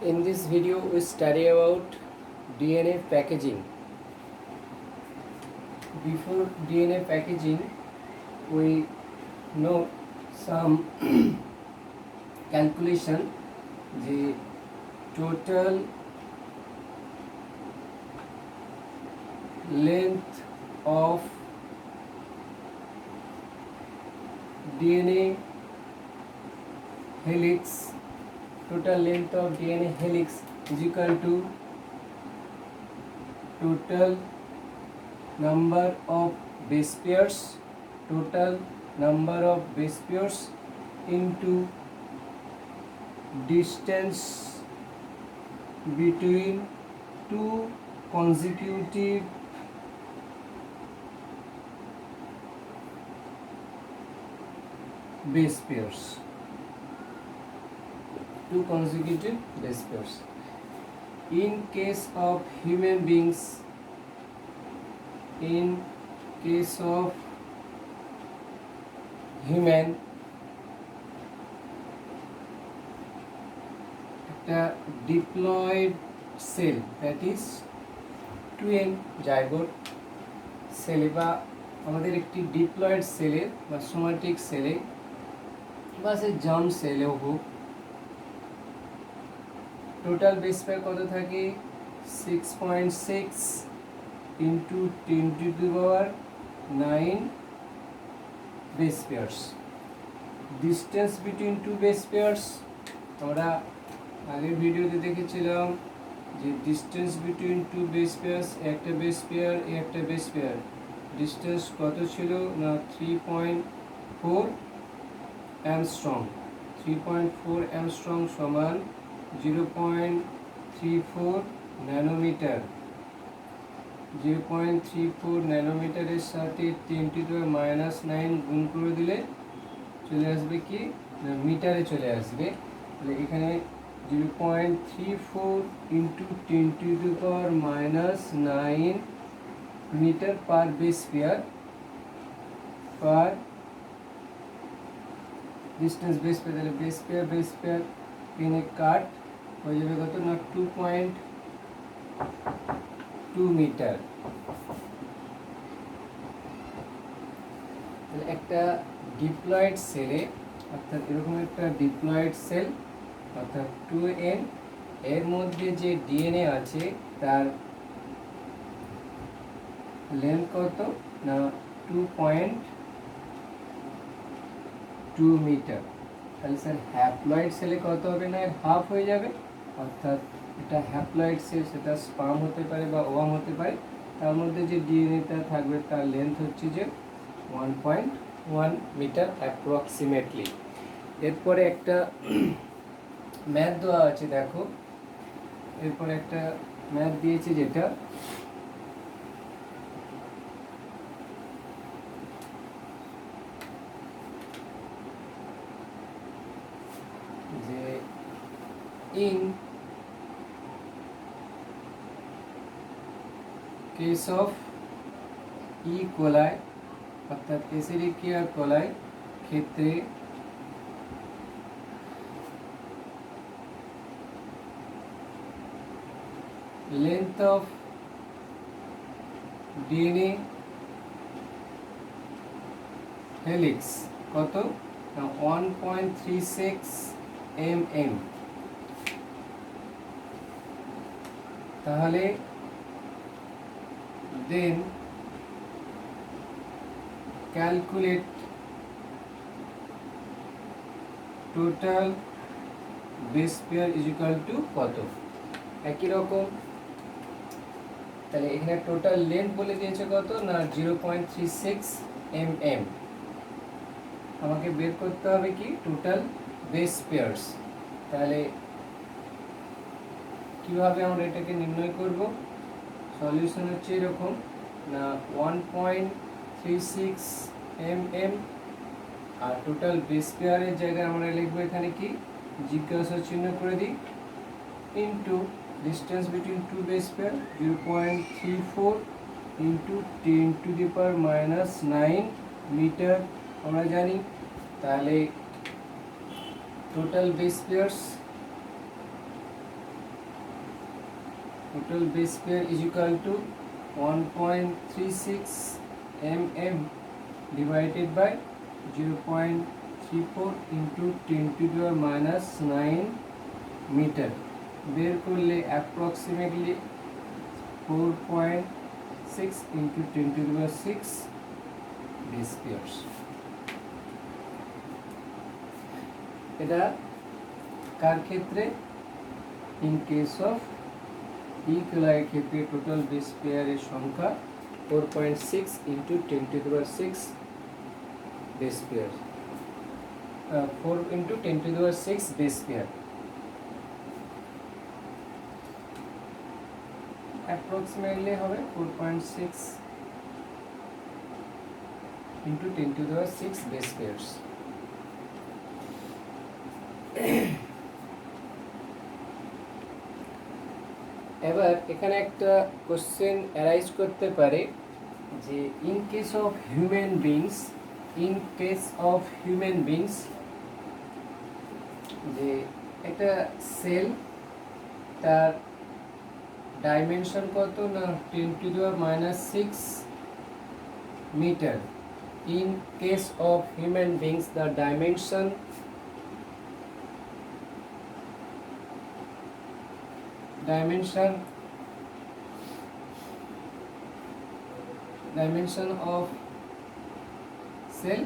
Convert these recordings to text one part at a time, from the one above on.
In this video, we study about DNA packaging. Before DNA packaging, we know some calculation. The total length of DNA helix, total length of DNA helix is equal to total number of base pairs, total number of base pairs into distance between two consecutive base pairs. Two consecutive base pairs. In case of human beings, in case of human, একটা diploid cell, that is twin zygote cell বা আমাদের একটি diploid সেলে বা somatic সেলে বা সে germ সেলেও হোক, total base pair কত থাকে 6.6 into 10 to the power 9 base pairs. Distance between two base pairs আমরা আগের ভিডিওতে দেখেছিলাম যে distance between two base pairs, একটা বেস পেয়ার একটা বেস পেয়ার ডিস্টেন্স কত ছিল না 3.4 অ্যামস্ট্রং। 3.4 অ্যামস্ট্রং সমান 0.34 ন্যানোমিটার। 0.34 ন্যানোমিটারের সাথে 10 to the -9 গুণ করে দিলে চলে আসবে কি না মিটারে চলে আসবে। তাহলে এখানে 0.34 into 10 to the power -9 meter per base pair per distance base pair. তাহলে বেস পেয়ার পেনে কাট হয়ে যাবে কত না 2.2 মিটার। তাহলে একটা ডিপ্লয়েড সেলে, অর্থাৎ এরকম একটা ডিপ্লয়েড সেল অর্থাৎ 2n, এর মধ্যে যে ডিএনএ আছে তার লেন্থ কত না 2.2 মিটার। তাহলে স্যার হ্যাপ্লয়েড সেলে কত হবে না এর হাফ হয়ে যাবে, অর্থাৎ এটা হ্যাপ্লয়েড সেল, সেটা স্পার্ম হতে পারে বা ওয়াম হতে পারে, তার মধ্যে যে ডিএনএটা থাকবে তার লেন্থ হচ্ছে যে 1.1 মিটার অ্যাপ্রক্সিমেটলি। এরপরে একটা ম্যাথ দেওয়া আছে, দেখো এরপরে একটা ম্যাথ দিয়েছে যেটা যে in case of E. coli অর্থাৎ এসেরিকিয়া কোলাই ক্ষেত্রে length of DNA helix কত না 1.36 mm। তাহলে then calculate total base pair is equal to কত। একই রকম তাহলে এখানে টোটাল লেন্থ বলে দিয়েছে কত না 0.36 mm। আমাকে বের করতে হবে কি টোটাল বেস পেয়ার্স। তাহলে কিভাবে আমরা এটাকে নির্ণয় করব, সলিউশন হচ্ছে এরকম না 1.36 mm আর টোটাল বেস পেয়ারের জায়গায় আমরা লিখবো এখানে কি জিজ্ঞাসা চিহ্ন করে দিই into distance between two base pair 0.34 into 10 to the power -9 metre আমরা জানি। তাহলে total base pairs total base pair is equal to 1.36 mm divided by 0.34 into 10 to the minus 9 meter. বের করলে approximately 4.6 into 10 to the 6 base pairs. এটা কার ক্ষেত্রে? In case of ইকুয়ালাইট ক্ষেত্রে total base পেয়ারের সংখ্যা 4.6 into 10 to the 6 base pair, 4 into 10 to the 6 base pair. Approximately হবে 4.6 into 10 to the 6 base pairs. এবার এখানে একটা কোশ্চেন অ্যারাইজ করতে পারে যে in case of human beings যে একটা সেল তার ডাইমেনশন কত না 10 to the minus 6 meter. In case of human beings the dimension of cell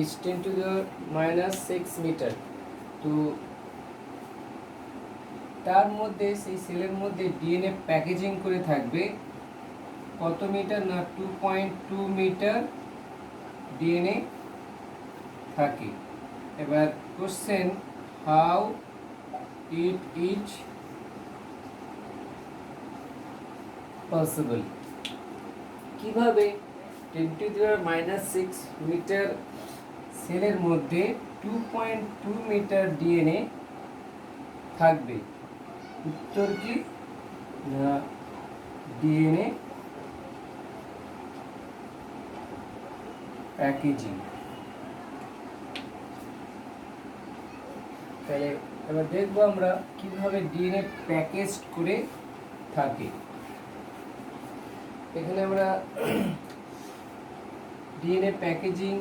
is 10 to the minus 6 meter. তো তার মধ্যে সেই সেলের মধ্যে ডিএনএ প্যাকেজিং করে থাকবে কত মিটার না 2.2 মিটার ডিএনএ থাকে। এবার question how it is possible, কিভাবে 10 to the minus 6 মিটার সেলের মধ্যে 2.2 মিটার ডিএনএ থাকবে? উত্তর কি না ডিএনএ প্যাকেজিং। তাহলে এবার দেখবো আমরা কিভাবে ডিএনএ প্যাকেজ করে থাকে। এখানে আমরা ডিএনএ প্যাকেজিং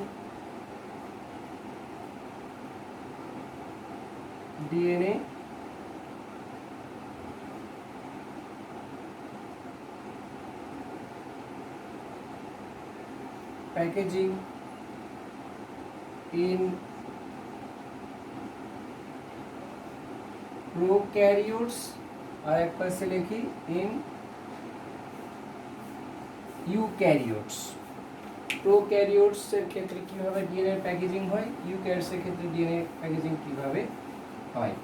in prokaryotes আর এক পাশে লিখি in ইউক্যারিওটস। প্রোক্যারিওটস এর ক্ষেত্রে কিভাবে ডিএনএ প্যাকেজিং হয়, ইউক্যারিওটস এর ক্ষেত্রে ডিএনএ প্যাকেজিং কিভাবে হয়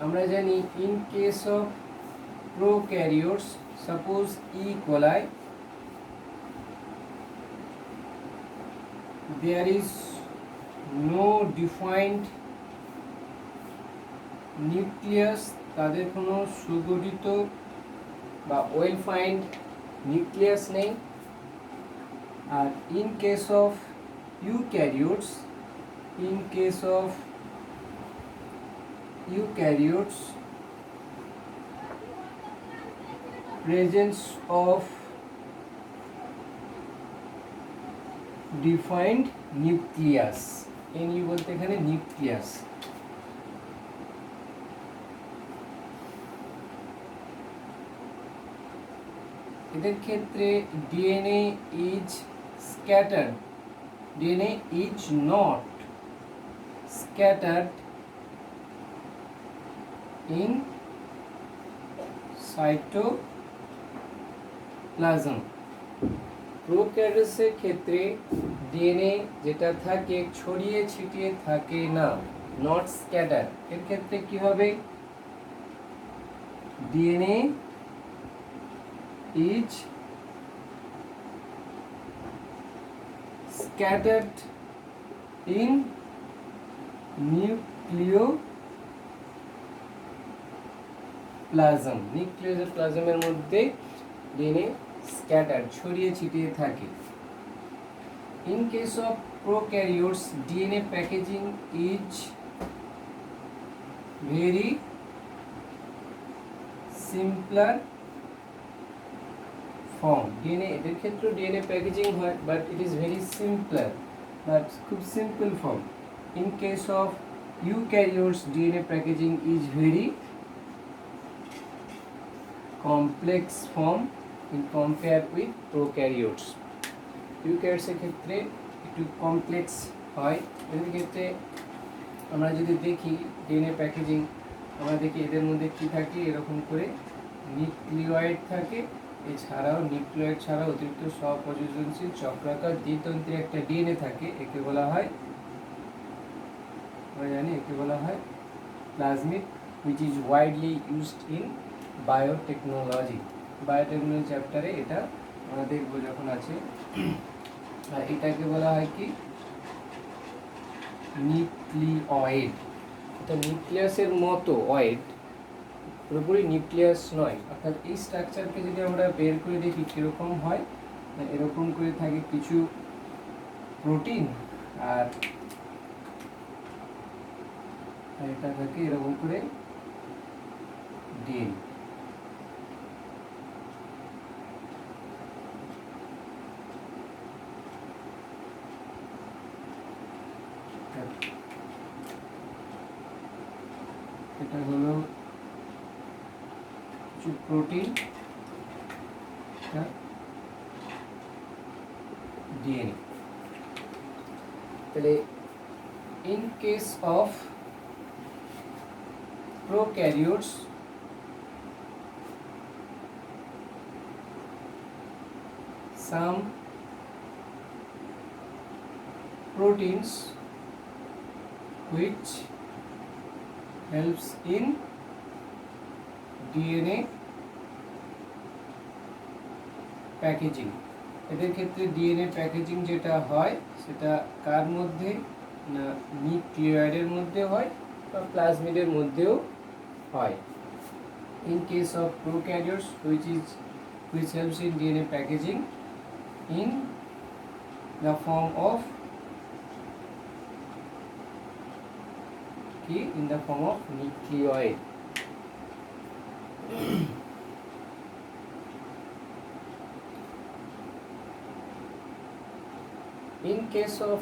আমরা জানি। In case of prokaryotes suppose E coli there is no defined nucleus, তাদের কোনো সুগঠিত বা ওয়েল ফাইন্ড নিউক্লিয়াস নেই। আর in case of eukaryotes presence of defined nucleus, N U বলতে এখানে নিউক্লিয়াস। এদের ক্ষেত্রে DNA is scattered, DNA is not scattered in cytoplasm. প্রোক্যারিওটসের ক্ষেত্রে ডিএনএ যেটা থাকে ছড়িয়ে ছিটিয়ে থাকে না, নট স্ক্যাটার। এর ক্ষেত্রে কি হবে? DNA is scattered in nucleoplasm. নিউক্লিওপ্লাজমের মধ্যে ডিএনএ স্ক্যাটার ছড়িয়ে ছিটিয়ে থাকে। In case of prokaryotes DNA packaging is very simpler form. DNA এদের ক্ষেত্রেও ডিএনএ প্যাকেজিং হয়, but it is very simpler, but খুব simple form. In case of eukaryotes DNA packaging is very complex form in compare with prokaryotes. ইউক্যারিওটসের ক্ষেত্রে একটু complex হয়। এদের ক্ষেত্রে আমরা যদি দেখি ডিএনএ প্যাকেজিং, আমরা দেখি এদের মধ্যে কী থাকে, এরকম করে নিউক্লিওয়েড থাকে। এছাড়াও নিউক্লিওয়েড ছাড়াও অতিরিক্ত স্বপ্রযোজনশীল চক্রাকার দ্বিতন্ত্রী একটা ডিএনএ থাকে, একে বলা হয়, আমরা জানি একে বলা হয় plasmid, which is widely used in biotechnology. Biotechnology চ্যাপ্টারে এটা আমরা দেখবো যখন আছে। আর এটাকে বলা হয় কি নিউক্লিওয়েড। এটা নিউক্লিয়াসের মতো অয়েড, পুরোপুরি নিউক্লিয়াস নয়। অর্থাৎ এই স্ট্রাকচারকে যদি আমরা বের করে দেখি কীরকম হয়, এরকম করে থাকে কিছু প্রোটিন, আর এটা থাকে এরকম করে ডিএনএ। এটা হলো কিছু প্রোটিন, ডিএনএ। তাহলে in case of prokaryotes, some proteins which helps in DNA packaging. এদের ক্ষেত্রে ডিএনএ প্যাকেজিং যেটা হয় সেটা কার মধ্যে না নিউক্লিওয়েডের মধ্যে হয় বা প্লাজমিডের মধ্যেও হয়। In case of prokaryotes which helps in DNA packaging in the form of nucleoid. In case of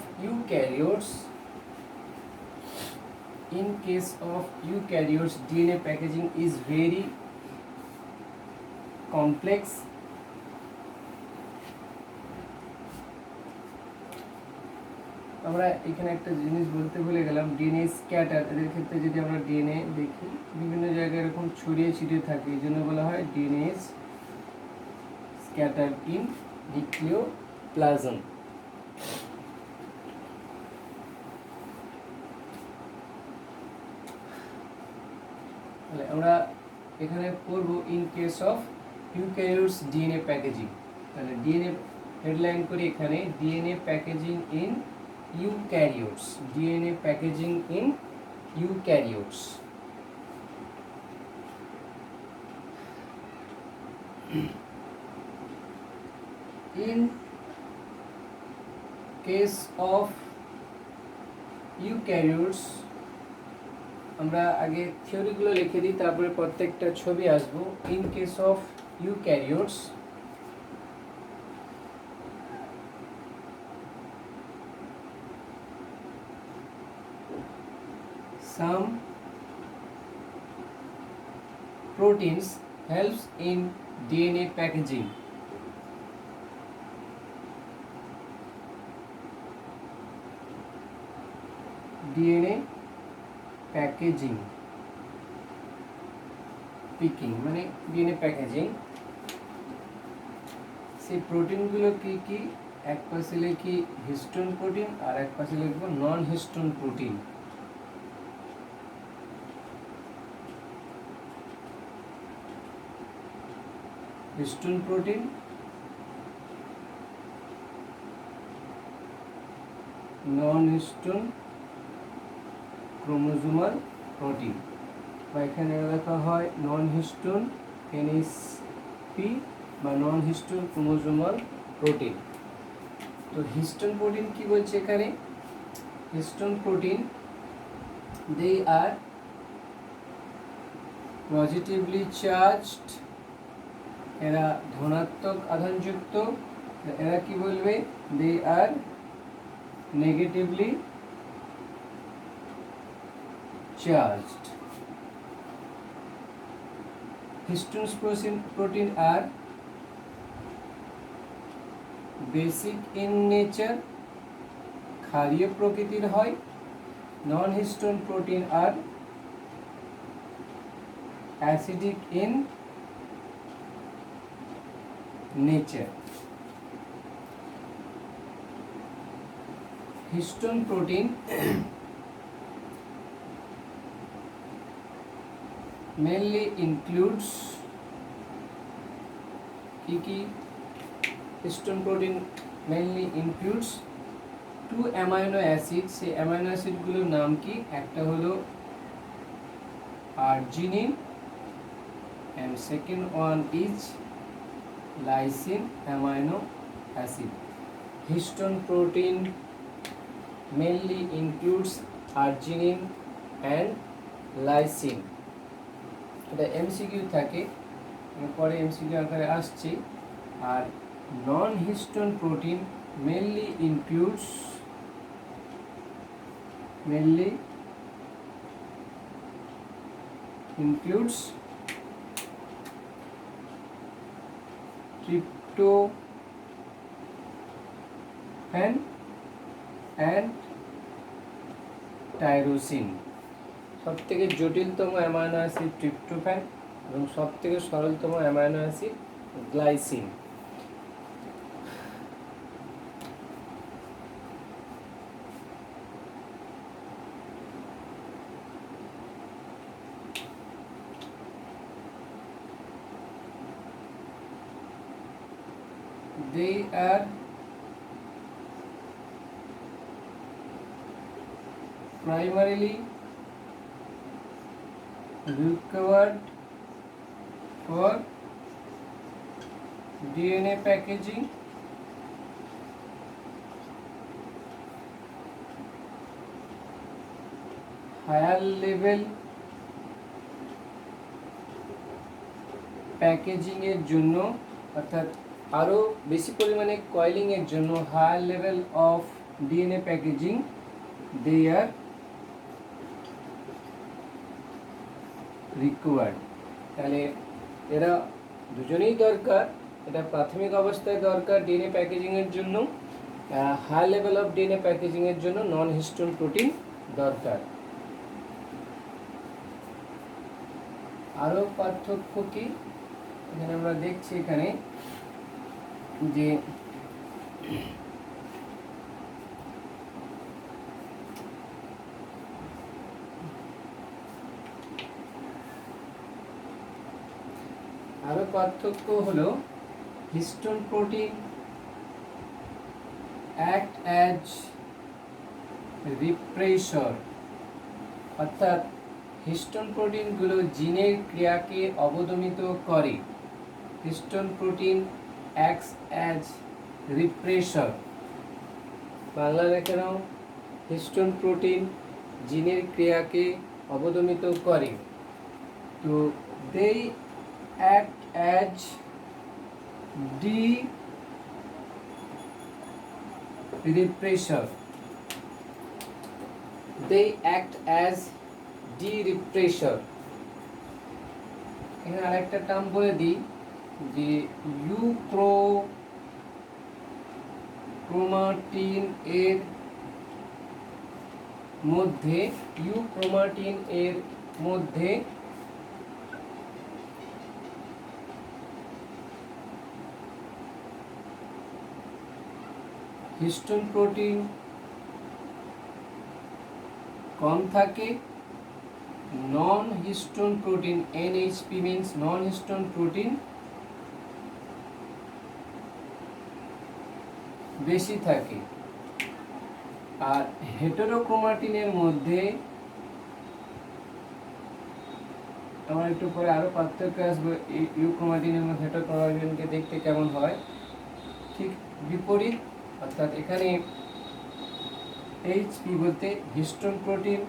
eukaryotes, DNA packaging is very complex. আমরা এখানে একটা জিনিস বলতে ভুলে গেলাম, ডিএনএ স্ক্যাটার। এদের ক্ষেত্রে যদি আমরা ডিএনএ দেখি বিভিন্ন জায়গায় এরকম ছড়িয়ে ছিটিয়ে থাকে, এই জন্য বলা হয় ডিএনএ স্ক্যাটার ইন নিউক্লিওপ্লাজম। আমরা এখানে পড়ব in case of eukaryotes DNA packaging. তাহলে ডিএনএ হেডলাইন করি এখানে, DNA packaging in eukaryotes, DNA packaging in eukaryotes. In case of eukaryotes, আমরা আগে থিওরিগুলো লিখে দিই, তারপরে প্রত্যেকটা ছবি আসবো। In case of eukaryotes, some proteins helps in DNA packaging. DNA packaging, packing মানে ডিএনএ প্যাকেজিং। সেই প্রোটিনগুলো কি কি, এক পাশে লিখি হিস্টোন প্রোটিন আর এক পাশে লিখবো non histone protein. Histone protein, non histone chromosomal protein, বা এখানে লেখা হয় নন হিস্টোন এনএসপি বা নন হিস্টোন ক্রোমোজোমাল প্রোটিন। তো হিস্টোন প্রোটিন কি বলছে এখানে, histone protein they are positively charged, এরা ধনাত্মক আধানযুক্ত, এরা কি বলবে, they are negatively charged. Histone protein are basic in nature, ক্ষারীয় প্রকৃতির হয়। Non histone protein are acidic in nature. Histone protein mainly includes কি histone protein mainly includes 2 amino acid. সেই অ্যামাইনো অ্যাসিডগুলোর নাম কি, একটা হলো arginine and second one is lysine amino acid. Histone protein mainly includes arginine and lysine. এটা MCQ থাকে, পরে MCQ আকারে আসছে। আর non histone protein mainly includes tryptophan and tyrosine. সব থেকে জটিলতম অ্যামাইনো অ্যাসিড ট্রিপ্টোফ্যান এবং সব থেকে সরলতম amino acid glycine. They are primarily required for DNA packaging, higher level packaging এর জন্য, অর্থাৎ আরো বেশি পরিমাণে কয়েলিং এর জন্য, higher level of DNA packaging they are required. তাহলে এরা দুজনেই দরকার। এটা প্রাথমিক অবস্থায় দরকার ডিএনএ প্যাকেজিং এর জন্য, high level of DNA packaging এর জন্য নন হিস্টোন প্রোটিন দরকার। আরো পার্থক্য কি এখানে আমরা দেখছি, এখানে যে আরো পার্থক্য হলো histone protein act as repressor, অর্থাৎ হিস্টোন প্রোটিনগুলো জিনের ক্রিয়াকে অবদমিত করে। Histone protein acts as repressor. Bangla লেখা নাও, হিস্টোন প্রোটিন জিনের ক্রিয়াকে অবদমিত করে। তো দে act as de-repressor. They act as de-repressor. এখানে আরেকটা টার্ম বলে দিই যে ইউক্রোমাটিন এর মধ্যে হিস্টোন প্রোটিন কম থাকে, নন হিস্টোন প্রোটিন এনএইচপি মিন্স নন হিস্টোন প্রোটিন বেশি থাকে। আর হেটেরোক্রোমাটিনের মধ্যে আমরা একটু পরে আরো পার্থক্য আসবে, ইউক্রোমাটিনের মধ্যে হেটেরোক্রোমাটিনকে দেখতে কেমন হয়, ঠিক বিপরীত। অর্থাৎ এখানে এইচপি বলতে হিস্টোন প্রোটিন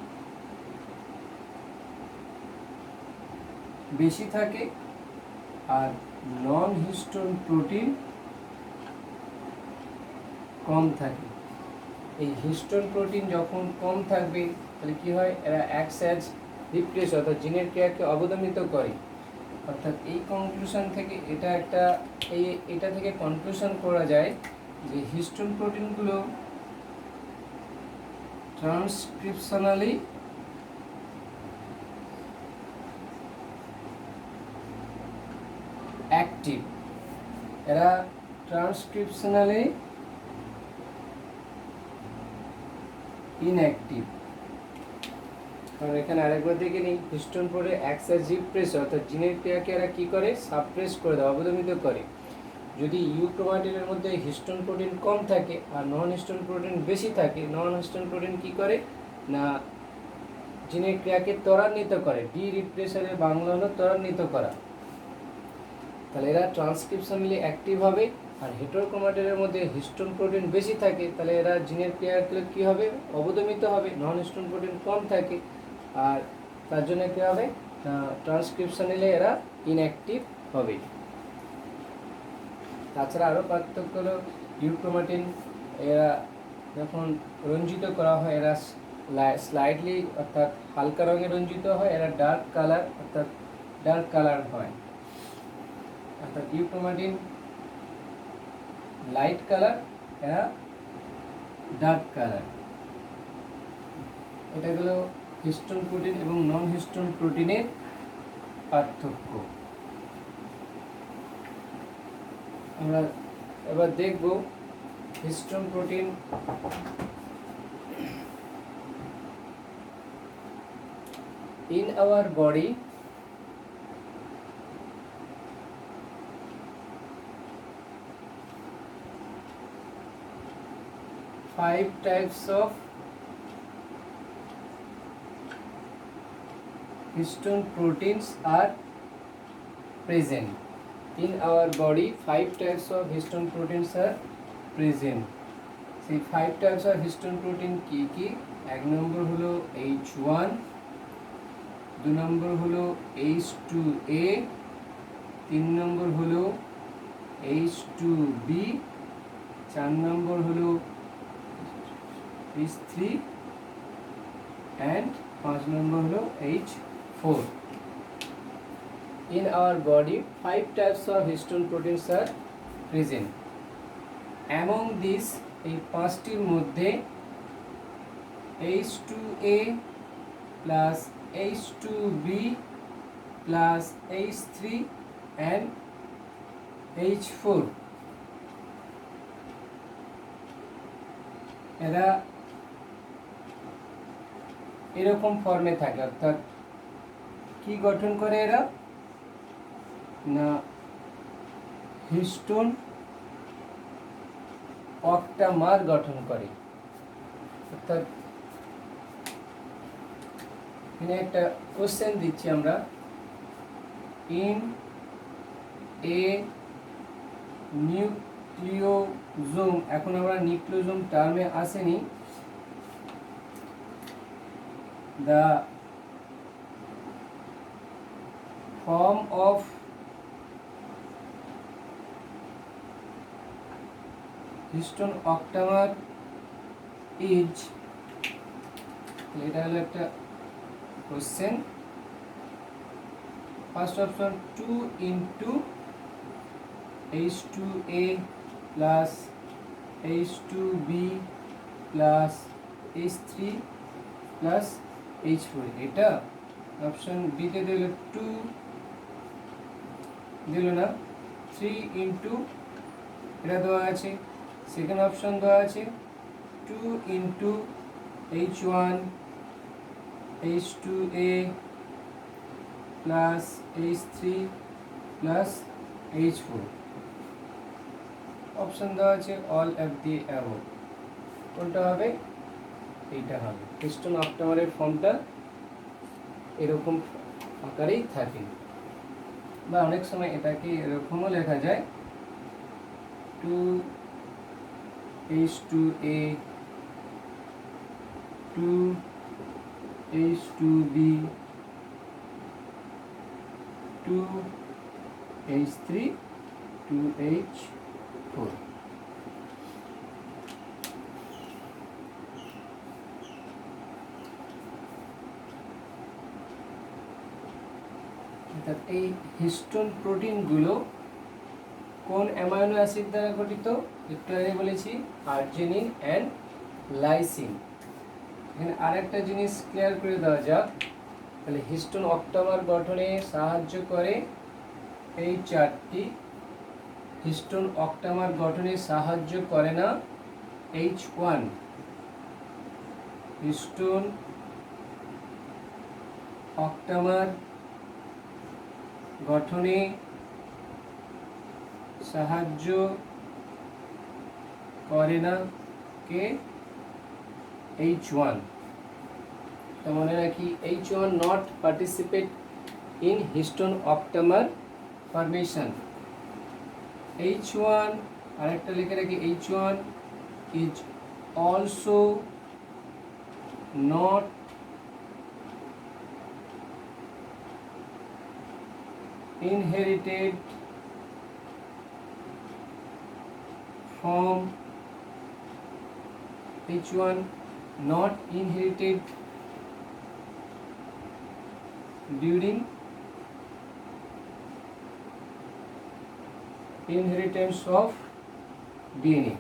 বেশি থাকে আর নন হিস্টোন প্রোটিন কম থাকে। এই হিস্টোন প্রোটিন যখন কম থাকবে তাহলে কি হয়, এরা অ্যাক্টস অ্যাজ রিপ্লেস অর্থাৎ জিনের ক্রিয়াকে অবদমিত করে। অর্থাৎ এই কনক্লুশন থেকে এটা থেকে কনক্লুশন করা যায় যে হিস্টোন প্রোটিনগুলো ট্রান্সক্রিপশনালি অ্যাক্টিভ, এরা ট্রান্সক্রিপশনালি ইনঅ্যাক্টিভ। কারণ এখানে আরেকবার দেখে নিই, histone protein acts as repress অর্থাৎ জিনের ক্রিয়াকে এরা কি করে, সাপ্রেস করে দেয়, অবদমিত করে। যদি ইউক্রোমাটিনের মধ্যে হিস্টোন প্রোটিন কম থাকে আর নন হিস্টোন প্রোটিন বেশি থাকে, নন হিস্টোন প্রোটিন কি করে না জিনের ক্রিয়াকে ত্বরান্বিত করে, ডি রিপ্রেসারের বাংলা হলো ত্বরান্বিত করা। তাহলে এরা ট্রান্সক্রিপশনালি অ্যাক্টিভ হবে। আর হেটেরোক্রোমাটিনের মধ্যে হিস্টোন প্রোটিন বেশি থাকে, তাহলে এরা জিনের ক্রিয়াগুলো কী হবে, অবদমিত হবে। নন হিস্টোন প্রোটিন কম থাকে আর তার জন্য কী হবে, ট্রান্সক্রিপশনালি এরা ইনঅ্যাক্টিভ হবে। তাছাড়া আরও পার্থক্য হলো ইউক্রোমাটিন এরা যখন রঞ্জিত করা হয় এরা স্লাইডলি অর্থাৎ হালকা রঙে রঞ্জিত হয়, এরা ডার্ক কালার হয়। অর্থাৎ ইউক্রোমাটিন লাইট কালার, এরা ডার্ক কালার। এটা হলো হিস্টোন প্রোটিন এবং নন হিস্টোন প্রোটিনের পার্থক্য। আমরা এবার দেখব histone protein in our body five types of histone proteins are present. In our body 5 types of histone proteins are present. সেই 5 types of histone protein কি কি? এক নম্বর হলো H1, দু নম্বর হলো H2A, তিন নম্বর হলো H2B, চার নম্বর হলো H3 and পাঁচ নম্বর হলো H4. In our body 5 types of histone proteins are present. Among these এই পাঁচটির মধ্যে H2A plus H2B plus H3 and H4 এরা এরকম ফর্মে থাকে। অর্থাৎ কি গঠন করে এরা না হিস্টোন অক্টামার গঠন করে। অর্থাৎ এখানে একটা কোশ্চেন দিচ্ছি আমরা, ইন এ নিউক্লিওজোম, এখন আমরা নিউক্লিওজোম টার্মে আসেনি, the form of histone octamer is, এটা হলো একটা question. First option 2 into H2A plus H2B plus H3 plus H4, এটা অপশন বি তে দিল 2, দিল না 3 into, এটা দেওয়া আছে। সেকেন্ড অপশন দেওয়া আছে 2 into H1 H2A plus H3 plus H4, option দেওয়া আছে অল অফ দি অ্যাবভ। কোনটা হবে? এইটা হবে। হিস্টোন অক্টামারের ফর্মটা এরকম আকারেই থাকে, বা অনেক সময় এটাকে এরকমও লেখা যায় 2H2A 2H2B 2H3 2H4। এই হিস্টোন প্রোটিনগুলো কোন অ্যামাইনো অ্যাসিড দ্বারা গঠিত? একটু আগে বলেছি আর্জিনিন অ্যান্ড লাইসিন। এখানে আরেকটা জিনিস ক্লিয়ার করে দেওয়া যাক, তাহলে হিস্টোন অক্টামার গঠনে সাহায্য করে এই চারটি, হিস্টোন অক্টামার গঠনে সাহায্য করে না H1। হিস্টোন অক্টামার গঠনে সাহায্য করে না কে? H1। তো মনে রাখি H1 not participate in histone octamer formation. H1 আরেকটা লিখে রাখি, H1 is also not inherited from H1 not inherited during inheritance of DNA।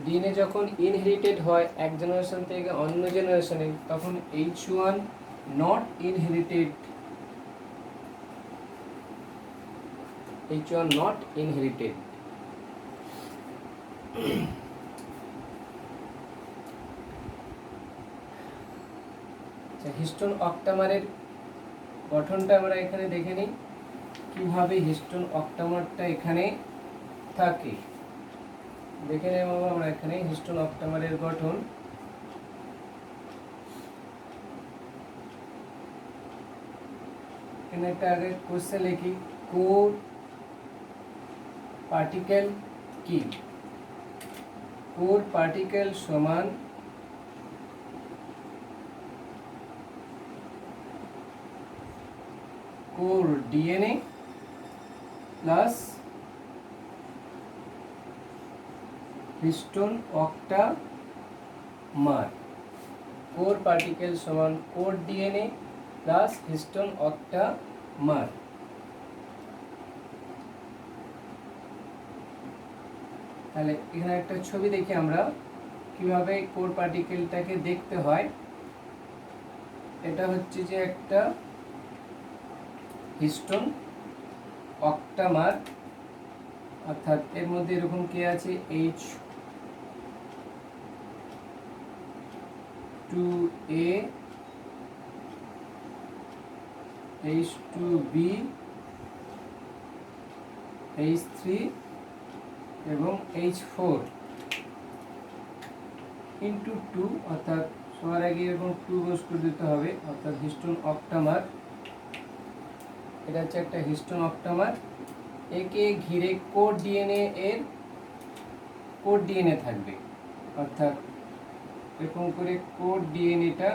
DNA যখন ইনহেরিটেড হয় এক জেনারেশন থেকে অন্য জেনারেশনে, তখন H1 not inherited, H1 not inherited। Histone অক্টামারের গঠনটা আমরা এখানে দেখে নিই, কিভাবে হিস্টোন অক্টামারটা এখানে থাকে দেখে নেব আমরা। এখানে হিস্টোন অক্টামারের গঠন, এখানে একটা আগে কোশ্চেন লিখি, কোর পার্টিকেল কি? কোর পার্টিকেল সমান core DNA plus histone octamer. Core particle সমান core DNA plus histone octamer. তাহলে এখানে একটা ছবি দেখি আমরা কিভাবে কোর পার্টিকেলটাকে দেখতে হয়। এটা হচ্ছে যে একটা হিস্টোন অক্টামার, অর্থাৎ এর মধ্যে এরকম কি আছে, H2A H2B H3 এবং H4 ইন্টু 2, অর্থাৎ সবার আগে এরকম 2 বস্তু দিতে হবে, অর্থাৎ হিস্টোন অক্টামার। এটা হচ্ছে একটা হিস্টোন অক্টামার। একে ঘিরে কোর ডিএনএ এর কোর ডিএনএ থাকবে, অর্থাৎ এরকম করে কোর ডিএনএটা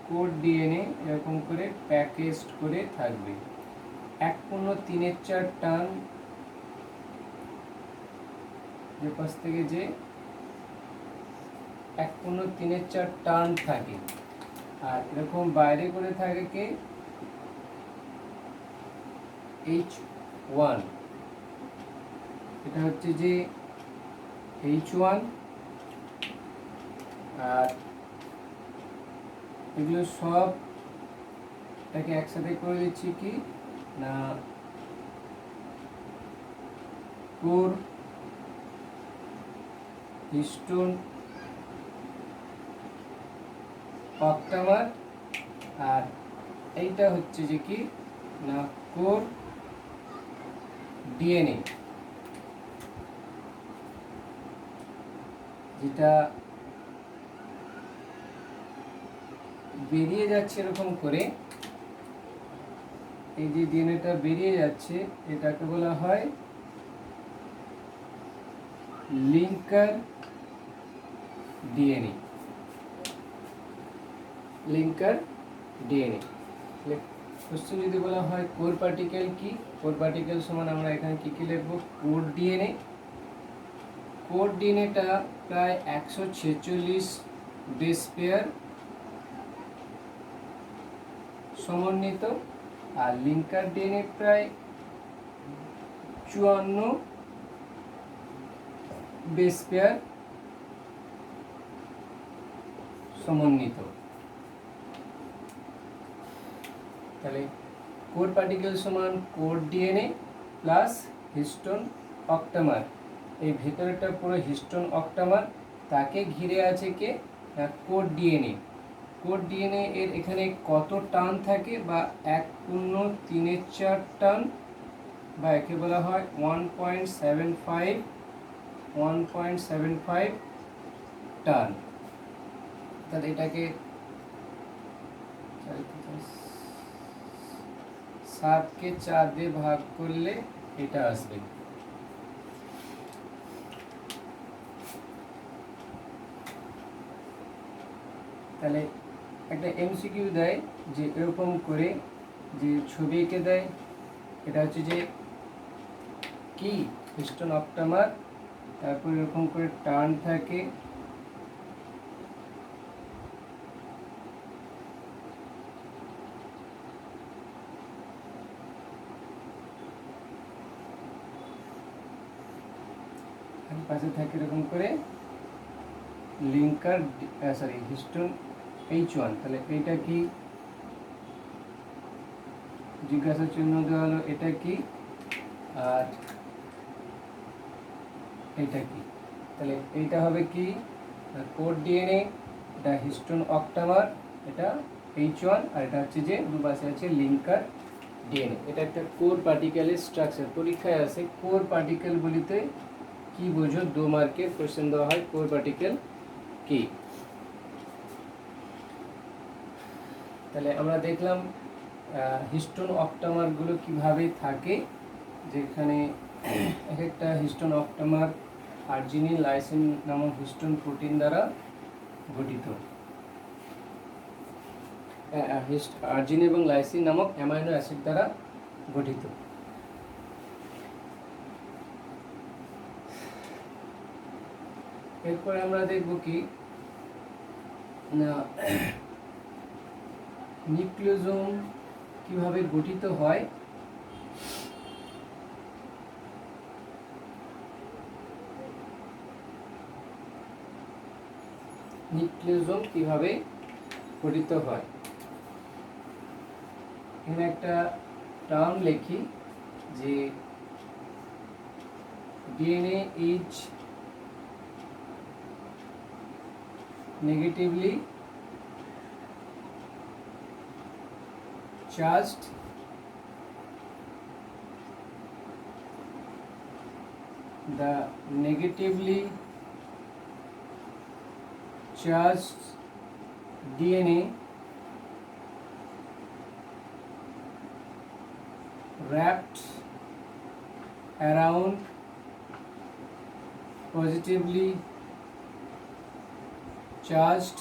কোর ডিএনএ এরকম করে প্যাকেজড করে থাকবে। 1.3/4 টার্ন যে পাশ থেকে যে 1.3/4 টার্ন থাকে, আর এরকম বাইরে করে থাকে কে? H1। এটা হচ্ছে যে H1, আর এগুলো সব এটাকে একসাথে করে দিচ্ছি কি না, কোর হিস্টোন অক্টামার, আর এইটা হচ্ছে যে কি না কোর ডিএনএ, যেটা বেরিয়ে যাচ্ছে এরকম করে, এই যে ডিএনএটা বেরিয়ে যাচ্ছে এটাকে বলা হয় linker DNA. Linker DNA. Question যদি বলা হয় কোর পার্টিকেল কি, কোর পার্টিকেল সমান আমরা এখানে কি কি লিখব, কোর ডিএনএ। কোর ডিএনএটা প্রায় 146 বেস পেয়ার সমন্বিত, আর লিঙ্কার ডিএনএ প্রায় 54 বেস পেয়ার সমন্বিত। তাহলে কোর পার্টিকেল সমান কোর ডিএনএ প্লাস হিস্টোন অক্টামার। এই ভেতরেটা পুরো হিস্টোন অক্টামার, তাকে ঘিরে আছে কে, কোর ডিএনএ। কোর ডিএনএ এর এখানে কত টার্ন থাকে, বা 1.3 টার্ন, বা একে বলা হয় 1.75 টার্ন। তাহলে এটাকে 7কে 4 দিয়ে ভাগ করলে এটা আসবে। তাহলে একটা এমসিকিউ দেয় যে এরকম করে যে ছবি এঁকে দেয়, এটা হচ্ছে যে কি হিস্টোন অক্টামার, তারপর এরকম করে টার্ন থাকে, পাশে থাকে এরকম করে লিঙ্কার হিস্টোন H1। তাহলে এটা কি, জিজ্ঞাসা চিহ্ন দেওয়া হলো, এটা কি আর এটা কি। তাহলে এইটা হবে কি, কোর ডিএনএ, এটা হিস্টোন অক্টামার, এটা H1, আর এটা হচ্ছে যে দুপাশে আছে লিঙ্কার ডিএনএ। এটা একটা কোর পার্টিকেলের স্ট্রাকচার। পরীক্ষায় আসে কোর পার্টিকেল বলিতে কি বোঝো, 2 মার্কের কোশ্চেন দেওয়া হয় কোর পার্টিকেল কি। তাহলে আমরা দেখলাম হিস্টোন অক্টামার গুলো কিভাবে থাকে, যেখানে এক একটা হিস্টোন অক্টামার আর্জিনিন লাইসিন নামক হিস্টোন প্রোটিন দ্বারা গঠিত, আর্জিনিন এবং লাইসিন নামক অ্যামাইনো অ্যাসিড দ্বারা গঠিত। এরপরে আমরা দেখব কি না, নিউক্লিওজোম কিভাবে গঠিত হয়। নিউক্লিওজোম কিভাবে গঠিত হয়, এখানে একটা টার্ম লিখি যে DNA is negatively charged the negatively charged DNA wrapped around positively charged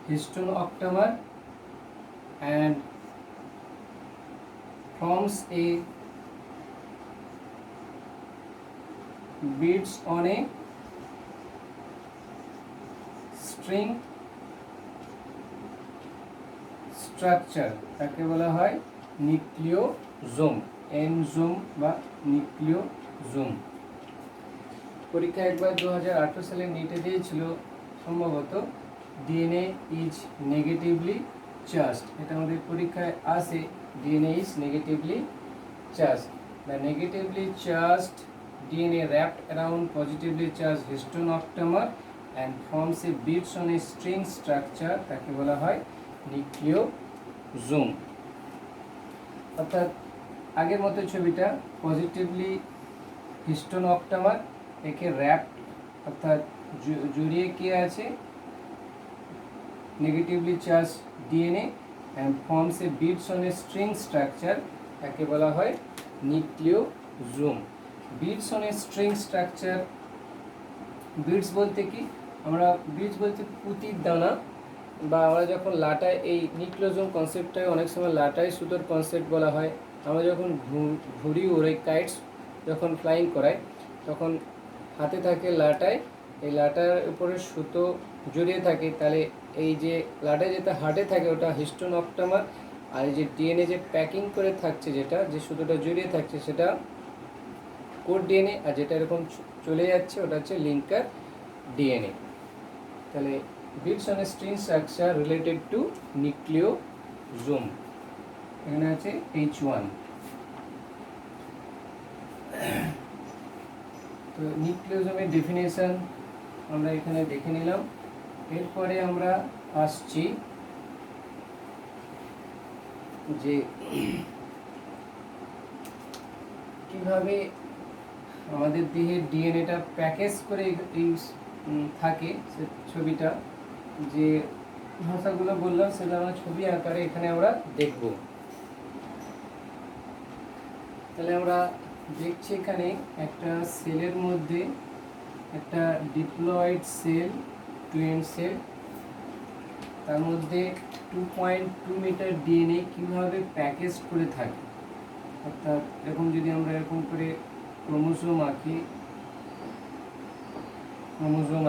histone octamer and forms a beads on a string structure, তাকে বলা হয় নিউক্লিওজোম, এনজোম বা নিউক্লিওজোম। পরীক্ষা একবার 2018 সালে নিটে দিয়েছিল সম্ভবত, ডিএনএ ইজ নেগেটিভলি চার্জড। এটা আমাদের পরীক্ষায় আসে, DNA is negatively charged. The negatively charged DNA wrapped around positively charged histone octamer and forms a beads on a string structure, তাকে বলা হয় নিউক্লিওজোম। অর্থাৎ আগের মতো ছবিটা পজিটিভলি হিস্টোন অক্টামার, একে র্যাপড অর্থাৎ জড়িয়ে কে আছে negatively charge DNA and forms a beads on a string structure, তাকে বলা হয় nucleosome. beads on a string structure beads বলতে কি, আমরা বিটস বলতে পুঁতির দানা, বা আমরা যখন লাটায় এই নিউক্লিওজোম কনসেপ্টটাকে অনেক সময় লাটাই সুতোর কনসেপ্ট বলা হয়। আমরা যখন ঘুড়ি ওড়ে, কাইটস যখন ফ্লাইং করাই, তখন হাতে থাকে লাটাই, এই লাটার উপরে সুতো জড়িয়ে থাকে, তাহলে এই যে লাটায় যেটা হাটে থাকে ওটা হিস্টোন অক্টামার, আর এই যে ডিএনএ যে প্যাকিং করে থাকছে, যেটা যে সুতোটা জড়িয়ে থাকছে সেটা কোড ডিএনএ, আর যেটা এরকম চলে যাচ্ছে ওটা হচ্ছে লিঙ্কার ডিএনএ। তাহলে beads on a string structure related to nucleosome, এখানে আছে H1। তো নিউক্লিওজোমের ডেফিনেশন আমরা এখানে দেখে নিলাম। এরপরে আমরা আসছি যে কিভাবে আমাদের দেহের ডিএনএটা প্যাকেজ করে থাকে, সে ছবিটা যে ভাষাগুলো বললাম সেটা আমরা ছবি আকারে এখানে আমরা দেখব। তাহলে আমরা দেখছি এখানে একটা সেলের মধ্যে একটা ডিপ্লয়েড সেল, টুইন সেল, তার মধ্যে 2.2 মিটার ডিএনএ কীভাবে প্যাকেজ করে থাকে। অর্থাৎ এরকম যদি আমরা এরকম করে ক্রোমোজোম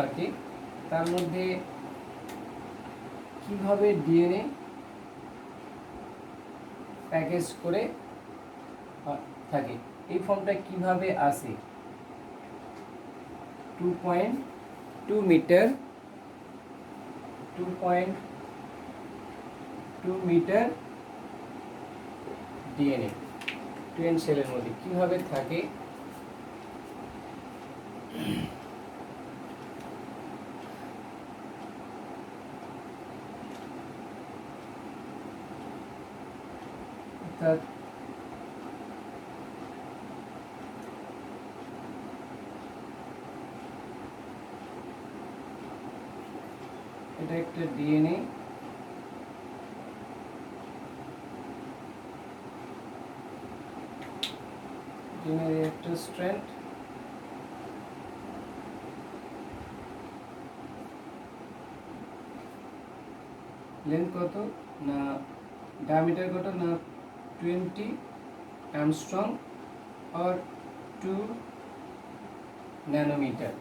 আঁকি, তার মধ্যে কিভাবে ডিএনএ প্যাকেজ করে থাকে, এই ফর্মটা কিভাবে আসে। 2.2 মিটার 2.2 মিটার ডিএনএ টুইন সেলের মধ্যে কিভাবে থাকে। অর্থাৎ এটা একটা ডিএনএ, একটা স্ট্র্যান্ড, লেন্থ কত না, ডায়ামিটার কত না 20 Armstrong or 2 nanometer।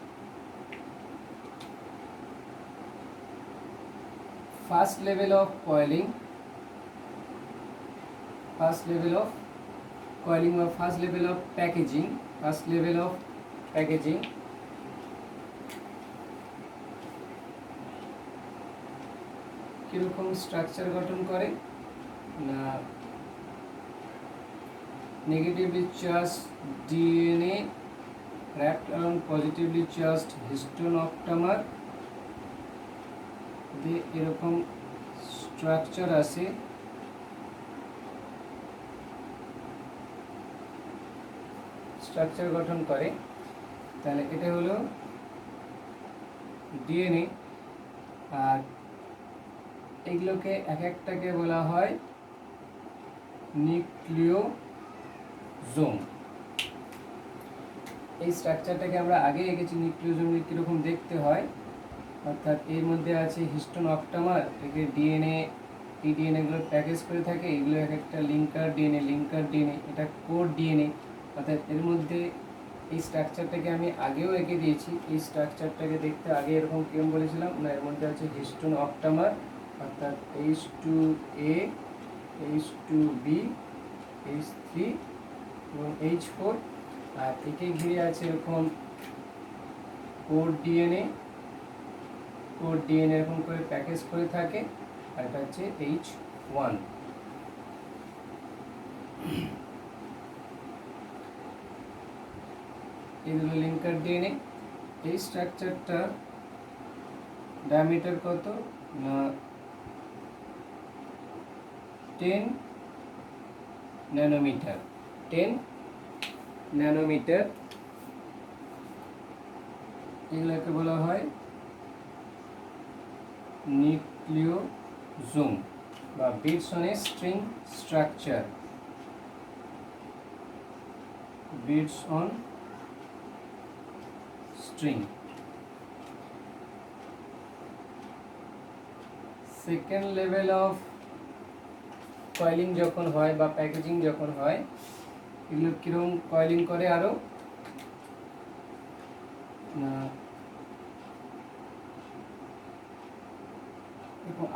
First level of coiling or first level of packaging কিরকম স্ট্রাকচার গঠন করে না, negatively charged DNA wrapped around positively charged histone octamer, এরকম স্ট্রাকচার আছে। স্ট্রাকচার গঠন করে, তাহলে এটা হলো ডিএনএ। আর এগুলোকে এক একটাকে বলা হয় নিউক্লিওজোম। এই স্ট্রাকচারটাকে আমরা আগে এঁকেছি, নিউক্লিওজোমে কীরকম দেখতে হয়। অর্থাৎ এর মধ্যে আছে হিস্টোন অক্টামার, একে ডিএনএ, এই ডিএনএগুলো প্যাকেজ করে থাকে, এগুলো এক একটা লিঙ্কার ডিএনএ, এটা কোড ডিএনএ। অর্থাৎ এর মধ্যে এই স্ট্রাকচারটাকে আমি আগেও এঁকে দিয়েছি। এই স্ট্রাকচারটাকে দেখতে আগে এরকম কেমন বলেছিলাম না, এর মধ্যে আছে হিস্টোন অক্টামার, অর্থাৎ H2A, H2B, H3 এবং H4, আর একে ঘিরে আছে এরকম কোড ডিএনএ এরকম করে প্যাকেজ করে থাকে, আর এটা হচ্ছে H1। এগুলো লিঙ্কার ডিএনএ। এই স্ট্রাকচারটা ডায়ামিটার কত না 10 ন্যানোমিটার, এগুলোকে বলা হয় নিউক্লিওজোম বা beads on a string structure, beads on string. Second level of coiling যখন হয় বা প্যাকেজিং যখন হয়, এগুলো কীরকম কয়েলিং করে আরও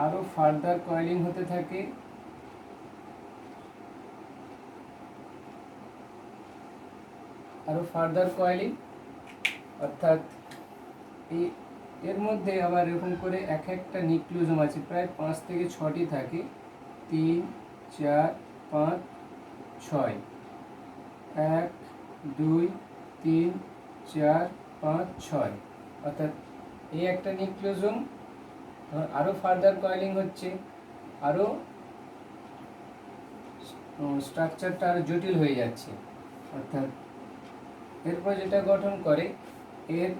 আরও ফার্দার কয়েলিং হতে থাকে, আরও ফার্দার কয়েলিং, অর্থাৎ এর মধ্যে আবার এরকম করে এক একটা নিউক্লিওজোম আছে, প্রায় 5 থেকে 6টি থাকে, 3, 4, 5, 6, 1, 2, 3, 4, 5, 6, অর্থাৎ এই একটা নিউক্লিওজোম আরও ফার্দার কয়েলিং হচ্ছে, আরও স্ট্রাকচারটা আরও জটিল হয়ে যাচ্ছে, অর্থাৎ এরপর যেটা গঠন করে এর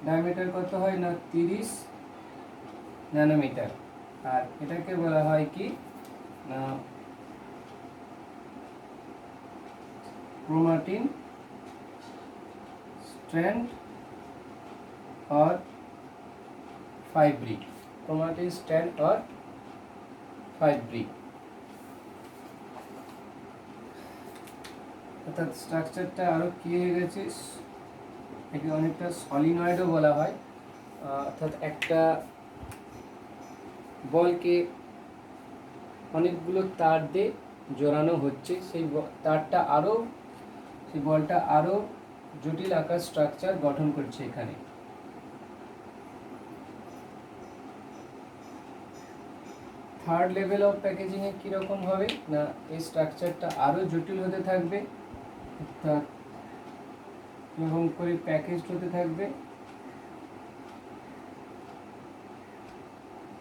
ডায়ামিটার কত হয় না 30 ন্যানোমিটার, আর এটাকে বলা হয় কি না ক্রোমাটিন স্ট্র্যান্ড और ফাইব্রিক, ক্রোমাটিন স্ট্র্যান্ড और ফাইব্রিক, অর্থাৎ স্ট্রাকচারটা আরও কী হয়ে গেছে, একে অনেকটা সলিনয়েডও বলা হয়, অর্থাৎ একটা বলকে অনেকগুলো তার দিয়ে জোড়ানো হচ্ছে, সেই তারটা আরও, সেই বলটা আরও জটিল আকার স্ট্রাকচার গঠন করছে এখানে। থার্ড লেভেল অফ প্যাকেজিংয়ে কীরকম হবে না এই স্ট্রাকচারটা আরও জটিল হতে থাকবে, অর্থাৎ এরকম করে প্যাকেজ হতে থাকবে,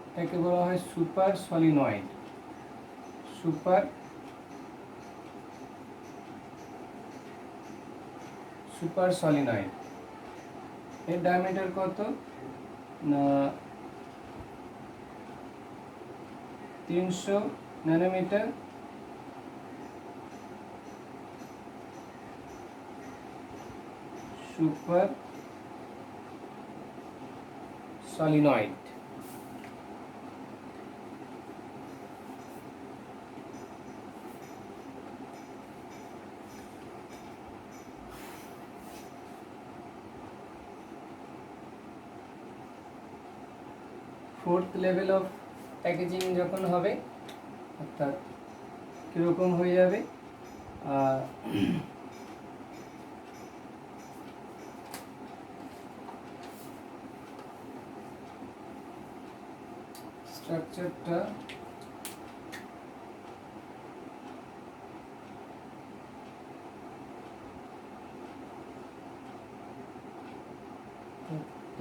এটাকে বলা হয় সুপার সলিনয়েড, সুপার সলিনয়েড। এর ডায়ামিটার কত না 300 nanometer, super solenoid. Fourth level of packaging যখন হবে, অর্থাৎ কীরকম হয়ে যাবে, স্ট্রাকচারটা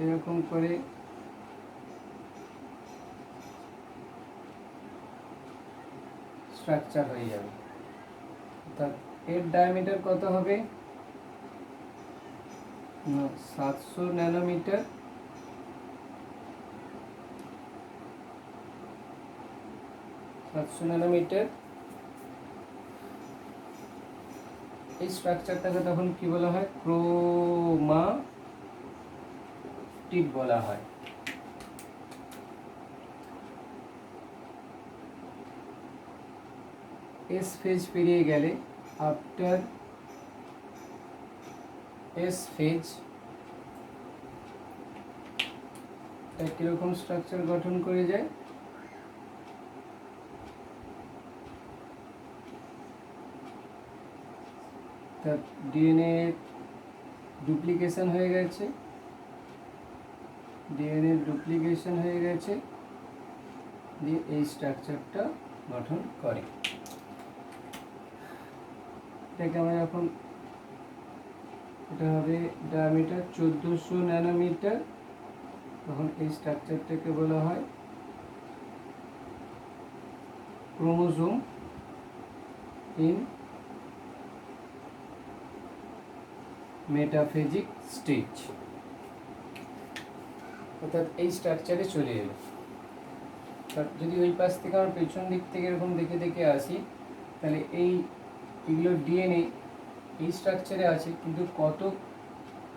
এরকম করে স্ট্রাকচার হয়ে যাবে, অর্থাৎ এর ডায়ামিটার কত হবে 700 ন্যানোমিটার, এই স্ট্রাকচারটাকে তখন কি বলা হয়, ক্রোমাটিড বলা হয়। এস ফেজ পেরিয়ে গেলে, আফটার এস ফেজ কিরকম স্ট্রাকচার গঠন করে যায়, তার ডিএনএ ডুপ্লিকেশন হয়ে গেছে, দিয়ে এই স্ট্রাকচারটা গঠন করে। এটাকে আমরা এখন, এটা হবে ডায়ামিটার 1400 ন্যানোমিটার, তখন এই স্ট্রাকচারটাকে বলা হয় ক্রোমোজোম ইন মেটাফেজিক স্টেজ, অর্থাৎ এই স্ট্রাকচারে চলে এলো। যদি ওই পাশ থেকে আমার পেছন দিক থেকে এরকম দেখে দেখে আসি, তাহলে এইগুলো ডিএনএ এই স্ট্রাকচারে আছে, কিন্তু কত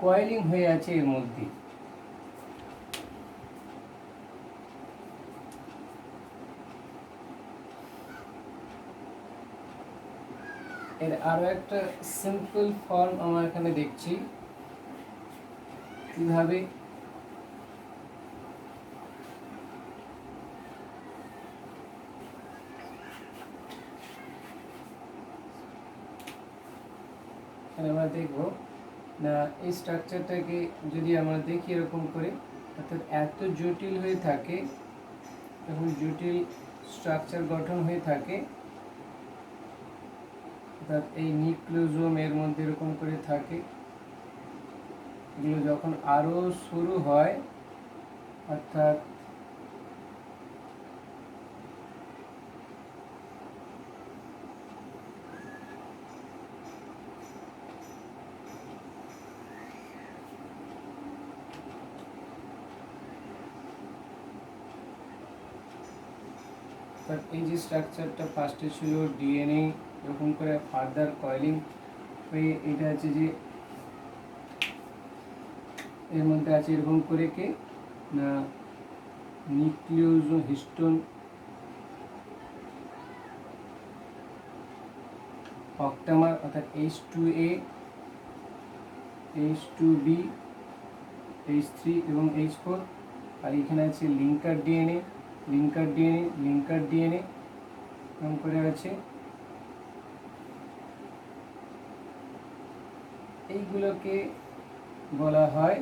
কয়েলিং হয়ে আছে এর মধ্যে, এর আরও একটা সিম্পল ফর্ম আমরা এখানে দেখছি কিভাবে আমরা দেখব না এই স্ট্রাকচারটাকে যদি আমরা দেখি এরকম করে, অর্থাৎ এত জটিল হয়ে থাকে, যখন জটিল স্ট্রাকচার গঠন হয়ে থাকে, অর্থাৎ এই নিউক্লিওজোম এর মধ্যে এরকম করে থাকে, এগুলো যখন আরও শুরু হয়, অর্থাৎ এই যে স্ট্রাকচারটা ফার্স্টে ছিল ডিএনএ, এরকম করে ফার্দার কয়েলিং হয়ে এটা আছে যে এর মধ্যে আছে এরকম করে কে না নিউক্লিওজোম হিস্টোন অক্টামার, অর্থাৎ H2A, H2B, H3 এবং H4, আর এখানে আছে লিঙ্কার ডিএনএ, লিঙ্কার ডিএনএ এরকম করে আছে। এইগুলোকে বলা হয়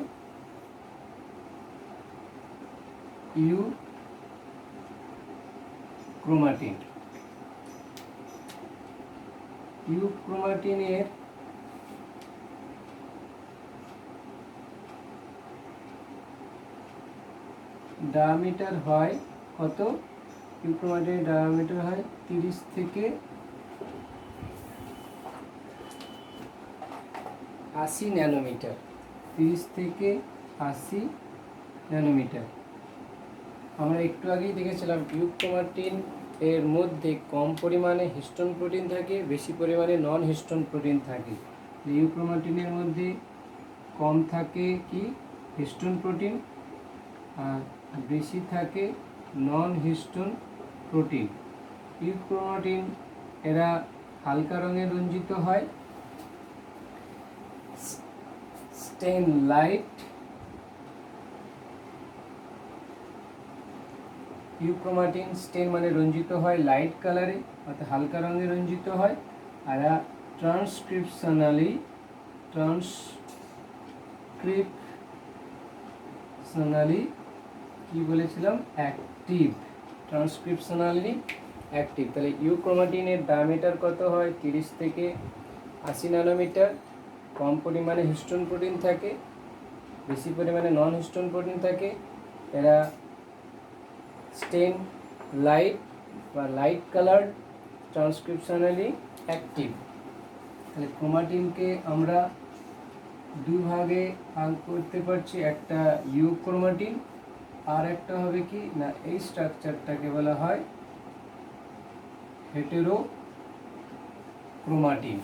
ইউক্রোমাটিন। ইউক্রোমাটিনের ডায়ামিটার হয় কত? ইউক্রোমাটিনের ডায়ামিটার হয় 30 থেকে 80 ন্যানোমিটার। 30 থেকে 80 ন্যানোমিটার। আমরা একটু আগেই দেখেছিলাম ইউক্রোমাটিন এর মধ্যে কম পরিমাণে হিস্টোন প্রোটিন থাকে, বেশি পরিমাণে নন হিস্টোন প্রোটিন থাকে। ইউক্রোমাটিনের মধ্যে কম থাকে কি হিস্টোন প্রোটিন, আর বেশি থাকে নন হিস্টোন প্রোটিন। ইউক্রোমাটিন এরা হালকা রঙে রঞ্জিত হয়, স্টেন লাইট। ইউক্রোমাটিন স্টেন মানে রঞ্জিত হয় লাইট কালারে, অর্থাৎ হালকা রঙে রঞ্জিত হয়। আর ট্রান্সক্রিপশনালি কি বলেছিলাম, অ্যাক্টিভ। Transcriptionally active. তাহলে ইউক্রোমাটিনের ডায়ামিটার কত হয়? 30 থেকে 80 ন্যানোমিটার। কম পরিমাণে হিস্টোন প্রোটিন থাকে, বেশি পরিমাণে নন হিস্টোন প্রোটিন থাকে। এরা স্টেন লাইট বা লাইট কালার, ট্রান্সক্রিপশনালি অ্যাক্টিভ। তাহলে ক্রোমাটিনকে আমরা দুই ভাগে ভাগ করতে পারছি, একটা ইউক্রোমাটিন আর একটা হবে কি না এই স্ট্রাকচারটাকে বলা হয় হেটেরোক্রোমাটিন।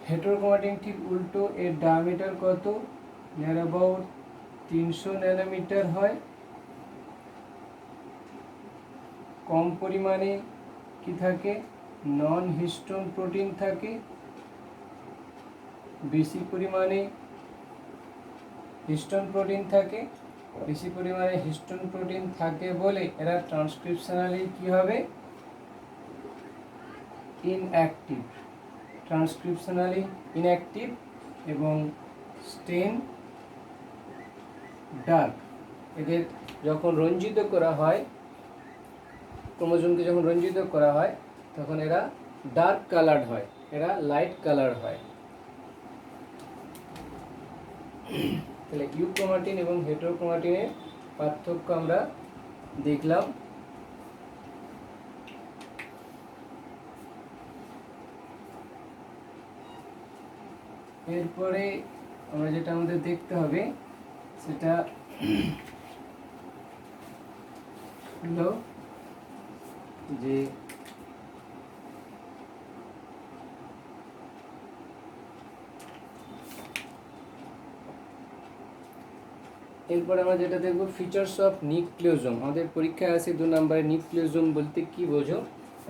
হেটেরোক্রোমাটিন ঠিক উল্টো, এর ডায়ামিটার কত? নিয়ার অ্যাবাউট 300 ন্যানোমিটার হয়। কম পরিমাণে কি থাকে? নন হিস্টোন প্রোটিন থাকে। বেশি পরিমাণে হিস্টোন প্রোটিন থাকে। বেশি পরিমাণে হিস্টোন প্রোটিন থাকে বলে এরা ট্রান্সক্রিপশনালি কি হবে? ইনঅ্যাক্টিভ। ট্রান্সক্রিপশনালি ইনঅ্যাক্টিভ এবং স্টেন ডার্ক। এদের যখন রঞ্জিত করা হয়, ক্রোমোজোমকে যখন রঞ্জিত করা হয় তখন এরা ডার্ক কালার্ড হয়, এরা লাইট কালার হয়। তাহলে ইউক্রোমাটিন এবং হেটেরোক্রোমাটিনের পার্থক্য আমরা দেখলাম। এরপরে আমরা যেটা আমাদের দেখতে হবে সেটা হলো যে এরপর আমরা যেটা দেখব ফিচার্স অফ নিউক্লিওজোম। আমাদের পরীক্ষায় আছে 2 নম্বরে নিউক্লিওজোম বলতে কি বোঝো।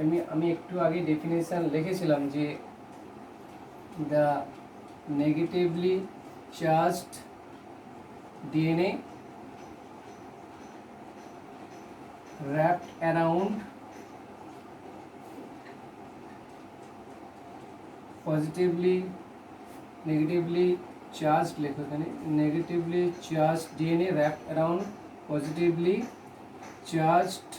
আমি একটু আগে ডেফিনেশন লিখেছিলাম যে the negatively charged DNA wrapped around negatively charged লেখো এখানে negatively charged DNA wrapped around positively charged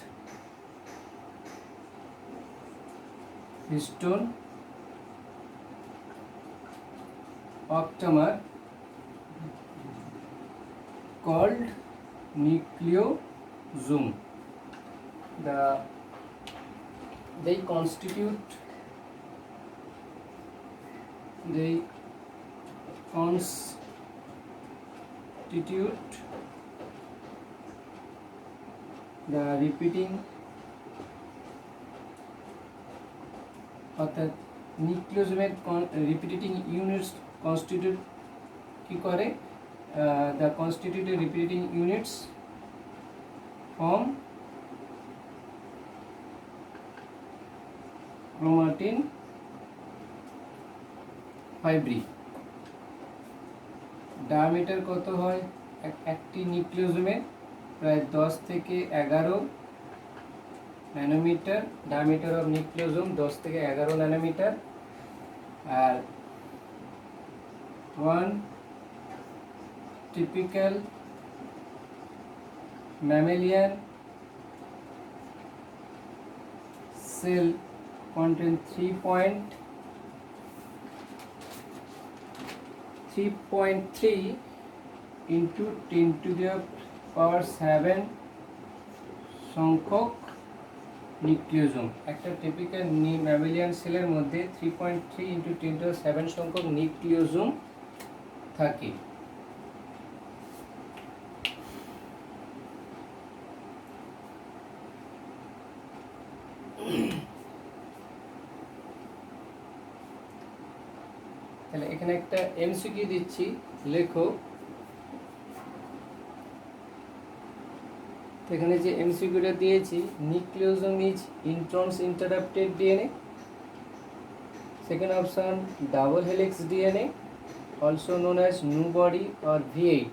histone octamer called nucleosome. They constitute the repeating অর্থাৎ নিউক্লিওজোমের রিপিটিং ইউনিটস কনস্টিটিউট কি করে the constituted repeating units form chromatin fibre. Diameter কত হয় একটি নিউক্লিওজোমের? প্রায় 10 থেকে 11 ন্যানোমিটার। ডায়ামিটার অফ নিউক্লিওজোম 10 থেকে 11 nanometre. R one typical mammalian cell contain 3.3 into 10 to the power 7 সংখ্যক নিউক্লিওজোম। একটা টিপিক্যাল ম্যামেলিয়ান সেলের মধ্যে 3.3 into 10 to the 7 সংখ্যক নিউক্লিওজোম থাকে। তাহলে এখানে একটা এমসিকিউ দিচ্ছি, লেখো। এখানে যে এমসিকিউটা দিয়েছি, nucleosome is introns interrupted DNA. Second option double helix DNA, also known as new body or V8।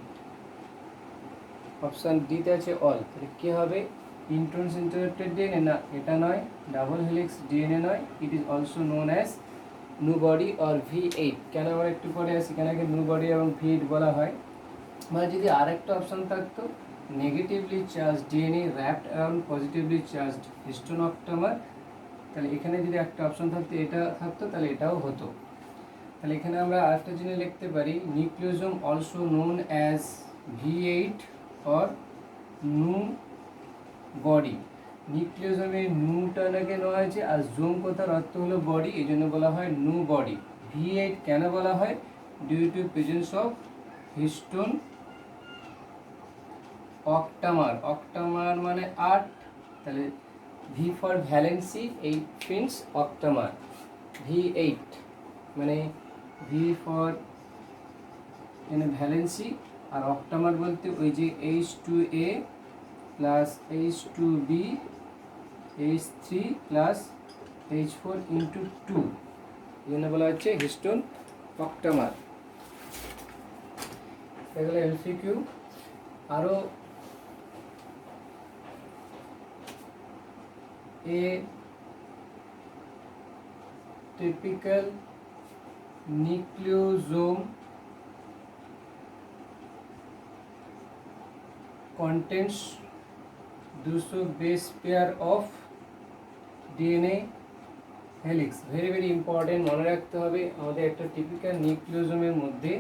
Option ডিতে আছে অল। তাহলে কী হবে? ইন্ট্রন্স ইন্টারাপ্টেড ডিএনএ না, এটা নয়। ডাবল হেলিক্স ডিএনএ নয়, it is also known as new body or V8। কেন আবার একটু পরে আসি কেন আগে নিউ বডি এবং V8 বলা হয়। মানে যদি আরেকটা অপশন থাকতো negatively charge DNA wrapped around positively charged histone octamer, তাহলে এখানে যদি একটা অপশন থাকতো এটা থাকতো তাহলে এটাও হতো। তাহলে এখানে আমরা আরেকটা জিনিস লিখতে পারি, nucleosome also known as V8 or nu body. নিউক্লিওজোমের নিউটাকে নেওয়া হয়েছে আর জোম কথার অর্থ হলো বডি, এই জন্য বলা হয় নিউ বডি। V8 কেন বলা হয়? Due to presence of histone octamer. Octamer মানে 8, তাহলে V for valency, 8 means octamer. V8 মানে V ফর এখানে ভ্যালেন্সি, আর অক্টামার বলতে ওই যে H2A plus H2B H3 plus H4 into 2, এই জন্য বলা হচ্ছে হিস্টোন অক্টামার। এগুলো এমসিকিউ। আরও a typical nucleosome contains 200 base pair of DNA helix। very important, মনে রাখতে হবে আমাদের একটা টিপিক্যাল নিউক্লিওজোমের মধ্যে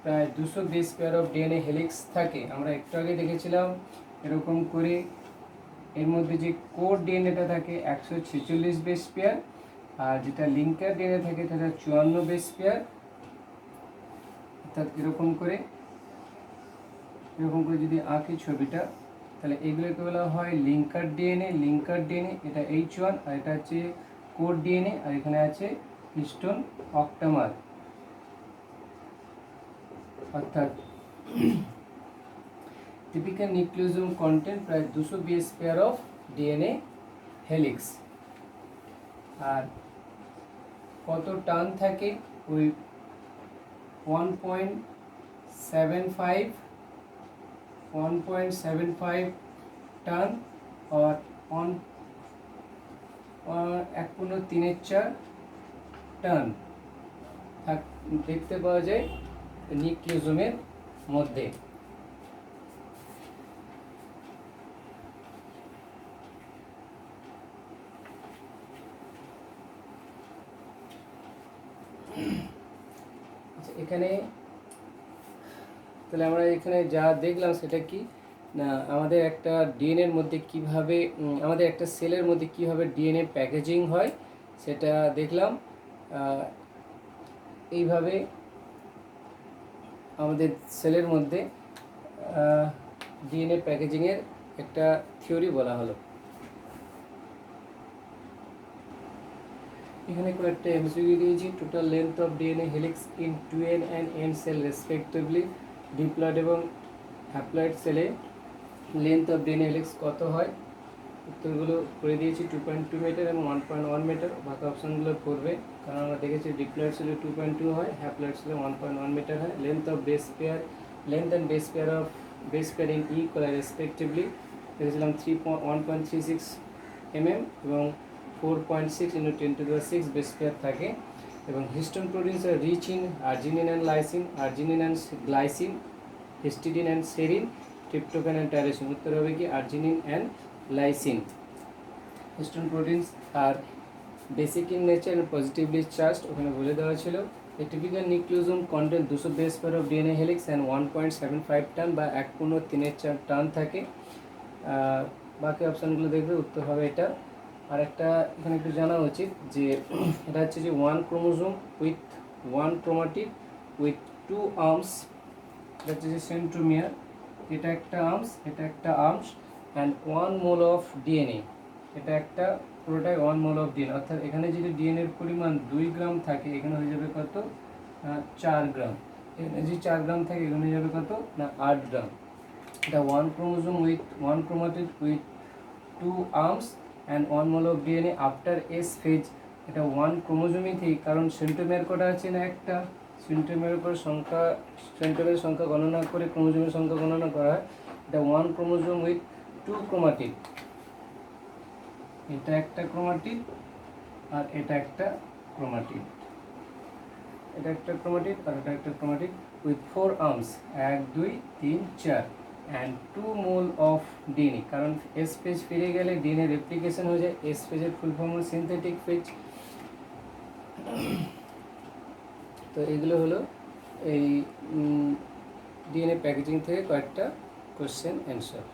প্রায় 200 base pair of DNA helix থাকে। আমরা একটু আগে দেখেছিলাম এরকম করে এর মধ্যে যে কোর ডিএনএটা থাকে 146 বেস পেয়ার, আর যেটা লিঙ্কার ডিএনএ থাকে সেটা 54 বেস পেয়ার। অর্থাৎ এরকম করে যদি আঁকি ছবিটা, তাহলে এগুলোকে বলা হয় লিঙ্কার ডিএনএ। এটা H1, আর এটা হচ্ছে কোর ডিএনএ, আর এখানে আছে হিস্টোন অক্টামার। অর্থাৎ টিপিক্যাল নিউক্লিওজোম কন্টেন্ট প্রায় 200 base pair of DNA helix. আর কত টার্ন থাকে, ওই 1.75 টার্ন আর 1/3 টার্ন দেখতে পাওয়া যায় নিউক্লিওজোমের মধ্যে। এখানে তাহলে আমরা এখানে যা দেখলাম সেটা কি না, আমাদের একটা ডিএনএর মধ্যে কিভাবে আমাদের একটা সেলের মধ্যে কিভাবে ডিএনএ প্যাকেজিং হয় সেটা দেখলাম। এইভাবে আমাদের সেলের মধ্যে ডিএনএ প্যাকেজিংয়ের একটা থিওরি বলা হলো। এখানে কয়েকটা এমসিকিউ দিয়েছি। Total length of DNA helix in 2n and n cell respectively, diploid এবং হ্যাপ্লয়েড সেলে লেন্থ অফ ডিএনএ হেলিক্স কত হয়? উত্তরগুলো করে দিয়েছি 2.2 মিটার এবং 1.1 মিটার। বাকি অপশানগুলো করবে, কারণ আমরা দেখেছি ডিপ্লয়েড সেলে 2.2 হয়, হ্যাপ্লয়েড সেলে 1.1 মিটার হয়। Length of base pair, length and base pair of base pair in E coli respectively দেখেছিলাম 1.36 mm এবং 4.6 × 10⁶ বেস পেয়ার থাকে। এবং histone proteins are rich in arginine and lysine, arginine and glycine, histidine and serine, tryptophan and tyrosine. উত্তর হবে কি arginine and lysine. Histone proteins are basic in nature and positively charged, ওখানে বলে দেওয়া ছিল। A typical nucleosome contains 200 base pair of DNA helix and 1.75 turn বা 1/3 turn থাকে। বাকি অপশানগুলো দেখবে, উত্তর হবে এটা। আর একটা এখানে একটু জানা উচিত যে এটা হচ্ছে যে 1 chromosome with 1 chromatid with 2 arms, এটা হচ্ছে যে সেন্ট্রোমিয়ার। এটা একটা আর্মস, এটা একটা arms and 1 mole of DNA, এটা একটা পুরোটাই 1 মোল অফ ডিএনএ। অর্থাৎ এখানে যদি ডিএনএর পরিমাণ 2 গ্রাম থাকে, এখানে হয়ে যাবে কত? 4 গ্রাম। এখানে যদি 4 গ্রাম থাকে, এখানে হয়ে যাবে কত না 8 গ্রাম। এটা 1 chromosome with 1 chromatid with 2 arms and 1 mole of DNA after S phase. এটা 1 ক্রোমোজোমই ঠিক, কারণ সেন্ট্রোমিয়ার কটা আছে না একটা, সেন্ট্রোমিয়ার করে সংখ্যা, সেন্ট্রোমিয়ার সংখ্যা গণনা করে ক্রোমোজোমের সংখ্যা গণনা করা হয়। এটা 1 ক্রোমোজোম উইথ 2 ক্রোমাটিড, এটা একটা ক্রোমাটিড আর এটা একটা ক্রোমাটিড, এটা একটা ক্রোমাটিড আর এটা একটা chromatid with 4 arms, 1 2 3 4 and 2 mole of DNA. কারণ এস ফেজ ফিরে গেলে ডিএনএ রেপ্লিকেশন হয়ে যায়। এস ফেজের ফুল ফর্ম হল সিনথেটিক ফেজ। তো এগুলো হলো এই ডিএনএ প্যাকেজিং থেকে কয়েকটা কোশ্চেন অ্যান্সার।